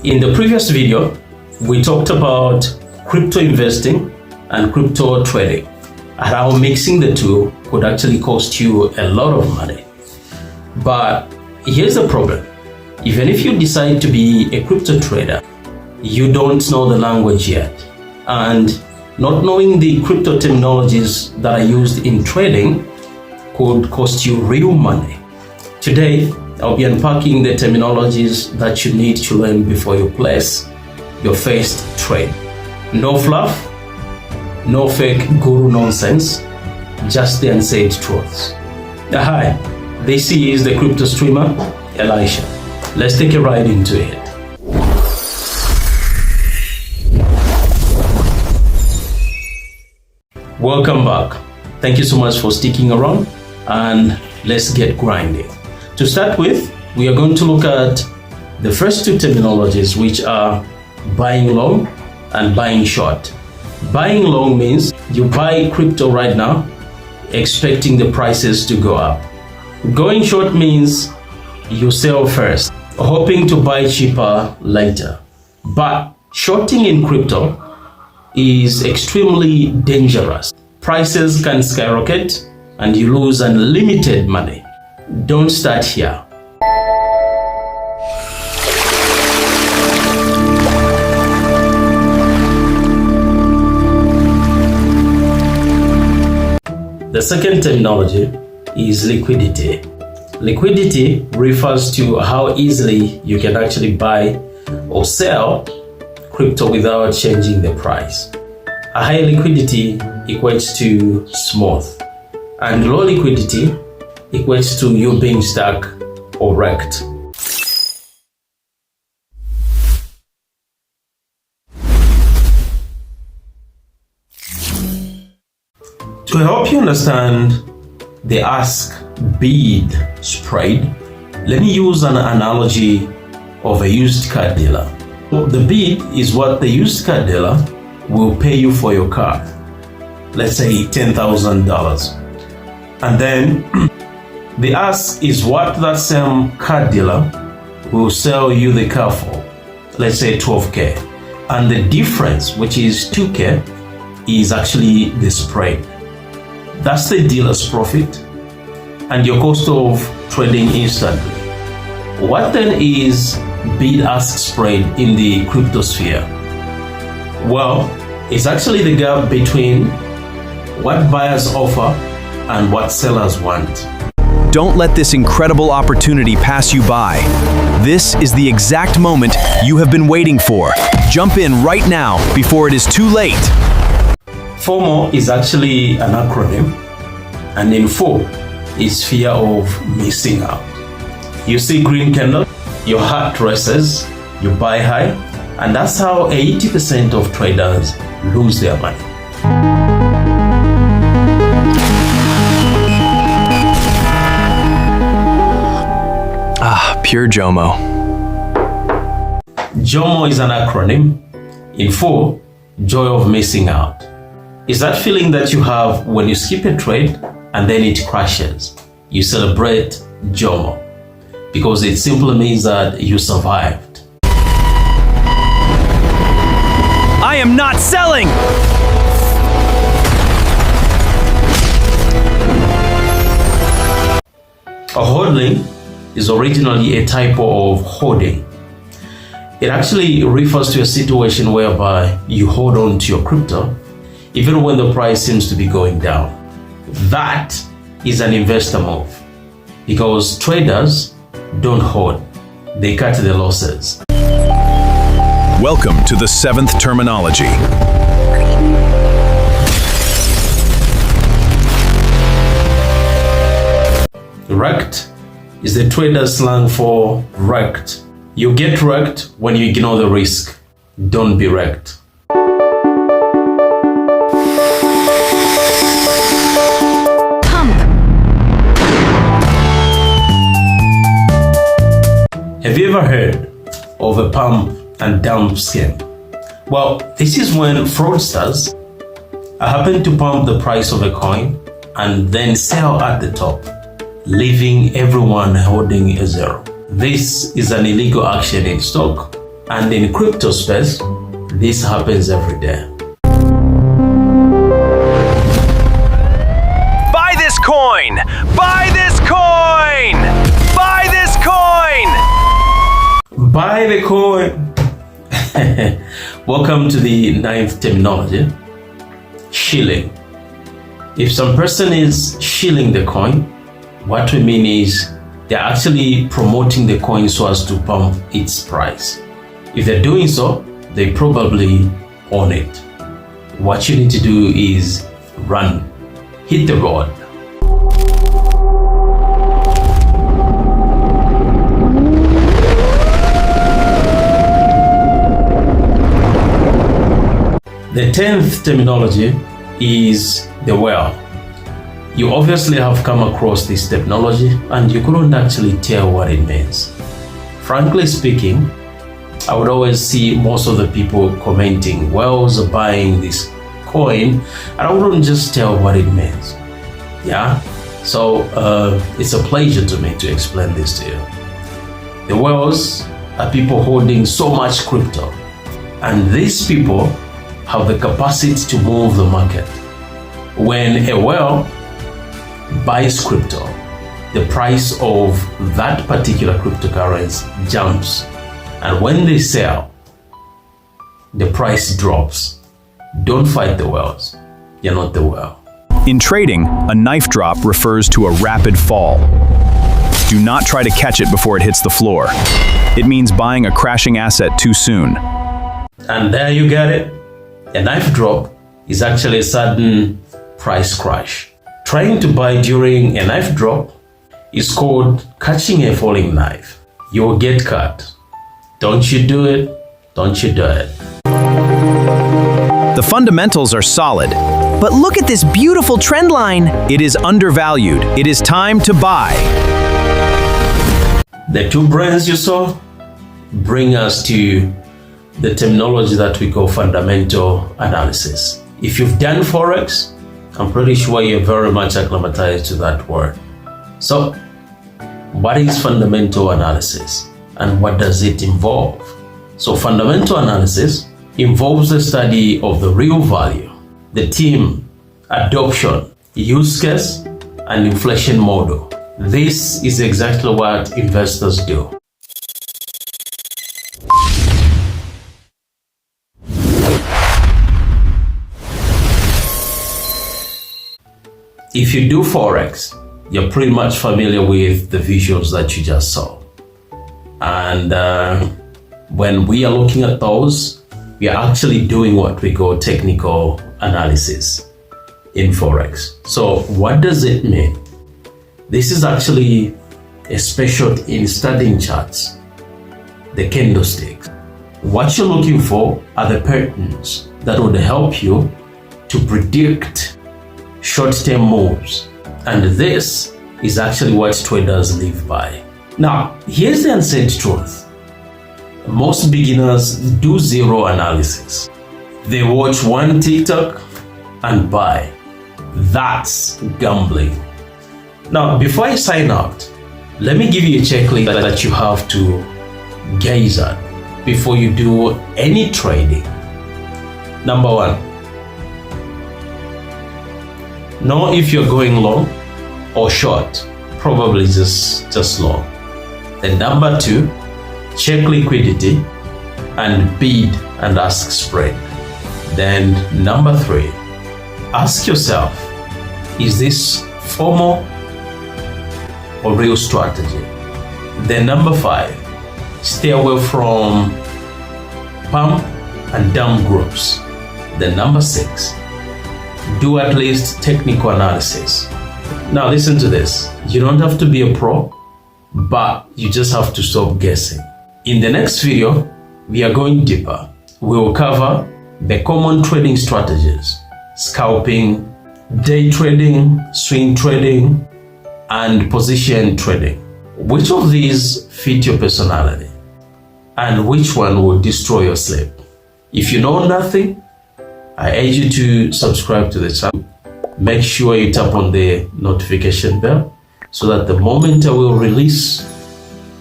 In the previous video, we talked about crypto investing and crypto trading and how mixing the two could actually cost you a lot of money. But here's the problem. Even if you decide to be a crypto trader, you don't know the language yet. And not knowing the crypto terminologies that are used in trading could cost you real money. Today, I'll be unpacking the terminologies that you need to learn before you place your first trade. No fluff, no fake guru nonsense, just the unsaid truths. Hi, this is the crypto streamer, Elisha. Let's take a ride into it. Welcome back. Thank you so much for sticking around, and let's get grinding. To start with, we are going to look at the first two terminologies, which are buying long and buying short. Buying long means you buy crypto right now, expecting the prices to go up. Going short means you sell first, hoping to buy cheaper later. But shorting in crypto is extremely dangerous. Prices can skyrocket and you lose unlimited money. Don't start here. The second terminology is liquidity. Liquidity refers to how easily you can actually buy or sell crypto without changing the price. A high liquidity equates to smooth, and low liquidity equates to you being stuck or wrecked. To help you understand the ask-bid spread, let me use an analogy of a used car dealer. The bid is what the used car dealer will pay you for your car. Let's say $10,000. And then the ask is what that same car dealer will sell you the car for. Let's say $12K. And the difference, which is $2K, is actually the spread. That's the dealer's profit and your cost of trading instantly. What then is bid-ask spread in the crypto sphere? Well, it's actually the gap between what buyers offer and what sellers want. Don't let this incredible opportunity pass you by. This is the exact moment you have been waiting for. Jump in right now before it is too late. FOMO is actually an acronym, and info is fear of missing out. You see green candle, your heart races, you buy high, and that's how 80% of traders lose their money. Pure JOMO. JOMO is an acronym. Info, joy of missing out. Is that feeling that you have when you skip a trade and then it crashes. You celebrate JOMO because it simply means that you survived. I am not selling! A hodling is originally a type of hoarding. It actually refers to a situation whereby you hold on to your crypto even when the price seems to be going down. That is an investor move because traders don't hoard, they cut the losses. Welcome to the seventh terminology. REKT is the trader's slang for wrecked. You get wrecked when you ignore the risk. Don't be wrecked. Have you ever heard of a pump and dump scheme? Well, this is when fraudsters happen to pump the price of a coin and then sell at the top, leaving everyone holding a zero. This is an illegal action in stock And in crypto space, this happens every day. Buy this coin! Buy this coin! Buy this coin! Buy the coin! Welcome to the ninth terminology, shilling. If some person is shilling the coin, what we mean is they're actually promoting the coin so as to pump its price. If they're doing so, they probably own it. What you need to do is run, hit the road. The 10th terminology is the whale. You obviously have come across this terminology and you couldn't actually tell what it means. Frankly speaking, I would always see most of the people commenting, whales are buying this coin, and I wouldn't just tell what it means. Yeah? So it's a pleasure to me to explain this to you. The whales are people holding so much crypto, and these people have the capacity to move the market. When a whale buys crypto, the price of that particular cryptocurrency jumps. And when they sell, the price drops. Don't fight the whales. You're not the whale. In trading, a knife drop refers to a rapid fall. Do not try to catch it before it hits the floor. It means buying a crashing asset too soon. And there you get it. A knife drop is actually a sudden price crash. Trying to buy during a knife drop is called catching a falling knife. You'll get cut. Don't you do it. Don't you do it. The fundamentals are solid. But look at this beautiful trend line. It is undervalued. It is time to buy. The two brands you saw bring us to the terminology that we call fundamental analysis. If you've done Forex, I'm pretty sure you're very much acclimatized to that word. So, what is fundamental analysis and what does it involve? So, fundamental analysis involves the study of the real value, the theme, adoption, use case, and inflation model. This is exactly what investors do. If you do Forex, you're pretty much familiar with the visuals that you just saw. And when we are looking at those, we are actually doing what we call technical analysis in Forex. So what does it mean? This is actually a specialty in studying charts, the candlesticks. What you're looking for are the patterns that would help you to predict short-term moves, and this is actually what traders live by. Now, here's the unsaid truth. Most beginners do zero analysis. They watch one TikTok and buy. That's gambling. Now, before I sign out, let me give you a checklist that you have to gaze at before you do any trading. Number one, know if you're going long or short, probably just long. Then number two, check liquidity and bid and ask spread. Then number three, ask yourself, is this FOMO or real strategy? Then number five, stay away from pump and dump groups. Then number six, do at least technical analysis. Now listen to this. You don't have to be a pro, but you just have to stop guessing. In the next video, we are going deeper. We will cover the common trading strategies: scalping, day trading, swing trading, and position trading. Which of these fit your personality? And which one will destroy your sleep? If you know nothing, I urge you to subscribe to the channel. Make sure you tap on the notification bell so that the moment I will release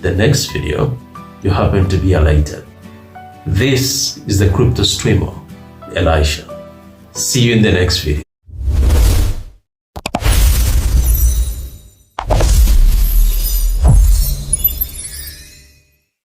the next video, you happen to be alerted. This is the crypto streamer, Elisha. See you in the next video.